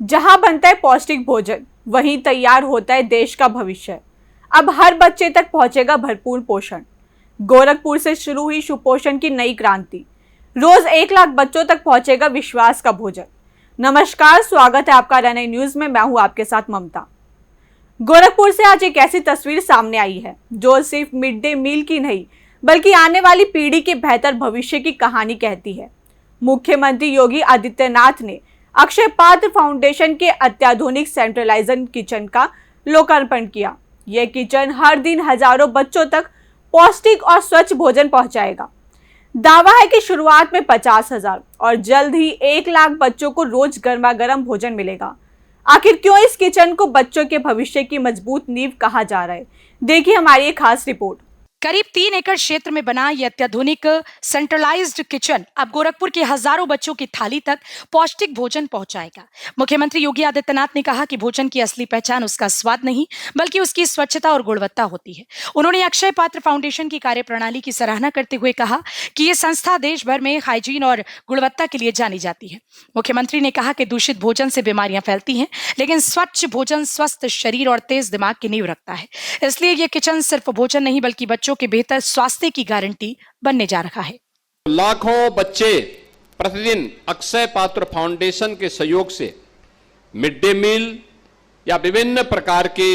जहां बनता है पौष्टिक भोजन, वहीं तैयार होता है देश का भविष्य। अब हर बच्चे तक पहुंचेगा भरपूर पोषण। गोरखपुर से शुरू हुई सुपोषण की नई क्रांति। रोज 1 लाख बच्चों तक पहुंचेगा विश्वास का भोजन। नमस्कार, स्वागत है आपका RNI न्यूज में। मैं हूं आपके साथ ममता। गोरखपुर से आज एक ऐसी तस्वीर सामने आई है जो सिर्फ मिड डे मील की नहीं, बल्कि आने वाली पीढ़ी के बेहतर भविष्य की कहानी कहती है। मुख्यमंत्री योगी आदित्यनाथ ने अक्षय पात्र फाउंडेशन के अत्याधुनिक सेंट्रलाइज्ड किचन का लोकार्पण किया। यह किचन हर दिन हजारों बच्चों तक पौष्टिक और स्वच्छ भोजन पहुंचाएगा। दावा है कि शुरुआत में 50,000 और जल्द ही 1 लाख बच्चों को रोज गर्मा गर्म भोजन मिलेगा। आखिर क्यों इस किचन को बच्चों के भविष्य की मजबूत नींव कहा जा रहा है, देखिए हमारी एक खास रिपोर्ट। करीब 3 एकड़ क्षेत्र में बना यह अत्याधुनिक सेंट्रलाइज्ड किचन अब गोरखपुर के हजारों बच्चों की थाली तक पौष्टिक भोजन पहुंचाएगा। मुख्यमंत्री योगी आदित्यनाथ ने कहा कि भोजन की असली पहचान उसका स्वाद नहीं, बल्कि उसकी स्वच्छता और गुणवत्ता होती है। उन्होंने अक्षय पात्र फाउंडेशन की कार्यप्रणाली की सराहना करते हुए कहा कि ये संस्था देश भर में हाइजीन और गुणवत्ता के लिए जानी जाती है। मुख्यमंत्री ने कहा कि दूषित भोजन से बीमारियां फैलती हैं, लेकिन स्वच्छ भोजन स्वस्थ शरीर और तेज दिमाग की नींव रखता है। इसलिए ये किचन सिर्फ भोजन नहीं, बल्कि बच्चों के बेहतर स्वास्थ्य की गारंटी बनने जा रहा है। लाखों बच्चे प्रतिदिन अक्षय पात्र फाउंडेशन के सहयोग से मिड डे मील या विभिन्न प्रकार के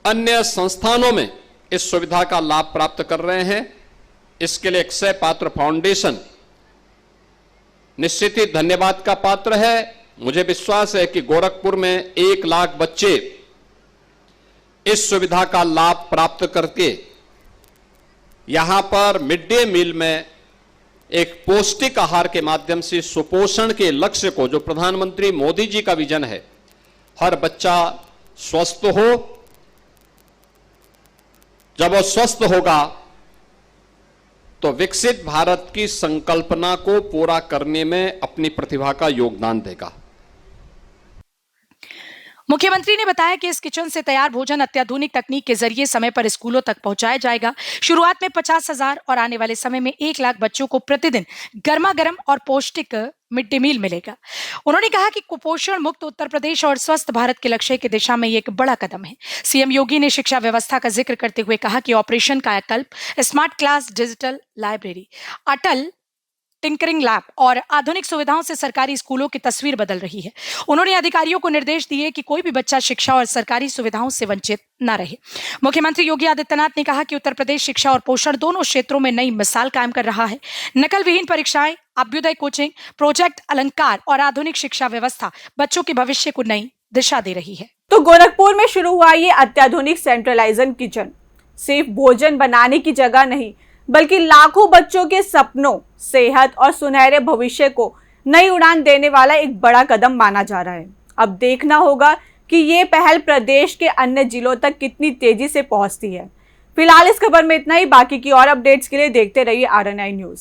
अन्य संस्थानों में इस सुविधा का लाभ प्राप्त कर रहे हैं। इसके लिए अक्षय पात्र फाउंडेशन निश्चित ही धन्यवाद का पात्र है। मुझे विश्वास है कि गोरखपुर में 1 लाख बच्चे इस सुविधा का लाभ प्राप्त करके यहां पर मिड डे मील में एक पौष्टिक आहार के माध्यम से सुपोषण के लक्ष्य को, जो प्रधानमंत्री मोदी जी का विजन है, हर बच्चा स्वस्थ हो। जब वो स्वस्थ होगा तो विकसित भारत की संकल्पना को पूरा करने में अपनी प्रतिभा का योगदान देगा। मुख्यमंत्री ने बताया कि इस किचन से तैयार भोजन अत्याधुनिक तकनीक के जरिए समय पर स्कूलों तक पहुंचाया जाएगा। शुरुआत में 50,000 और आने वाले समय में 1 लाख बच्चों को प्रतिदिन गर्मा गर्म और पौष्टिक मिड डे मील मिलेगा। उन्होंने कहा कि कुपोषण मुक्त उत्तर प्रदेश और स्वस्थ भारत के लक्ष्य की दिशा में ये एक बड़ा कदम है। सीएम योगी ने शिक्षा व्यवस्था का जिक्र करते हुए कहा कि ऑपरेशन कायाकल्प, स्मार्ट क्लास, डिजिटल लाइब्रेरी, अटल टिंकरिंग लैब और आधुनिक सुविधाओं से सरकारी स्कूलों की तस्वीर बदल रही है। उन्होंने अधिकारियों को निर्देश दिए कि कोई भी बच्चा शिक्षा और सरकारी सुविधाओं से वंचित न रहे। मुख्यमंत्री योगी आदित्यनाथ ने कहा कि उत्तर प्रदेश शिक्षा और पोषण दोनों क्षेत्रों में नई मिसाल कायम कर रहा है। नकल विहीन परीक्षाएं, अभ्युदय कोचिंग, प्रोजेक्ट अलंकार और आधुनिक शिक्षा व्यवस्था बच्चों के भविष्य को नई दिशा दे रही है। तो गोरखपुर में शुरू हुआ ये अत्याधुनिक सेंट्रलाइज्ड किचन सिर्फ भोजन बनाने की जगह नहीं, बल्कि लाखों बच्चों के सपनों, सेहत और सुनहरे भविष्य को नई उड़ान देने वाला एक बड़ा कदम माना जा रहा है। अब देखना होगा कि ये पहल प्रदेश के अन्य जिलों तक कितनी तेजी से पहुंचती है। फिलहाल इस खबर में इतना ही। बाकी की और अपडेट्स के लिए देखते रहिए RNI न्यूज।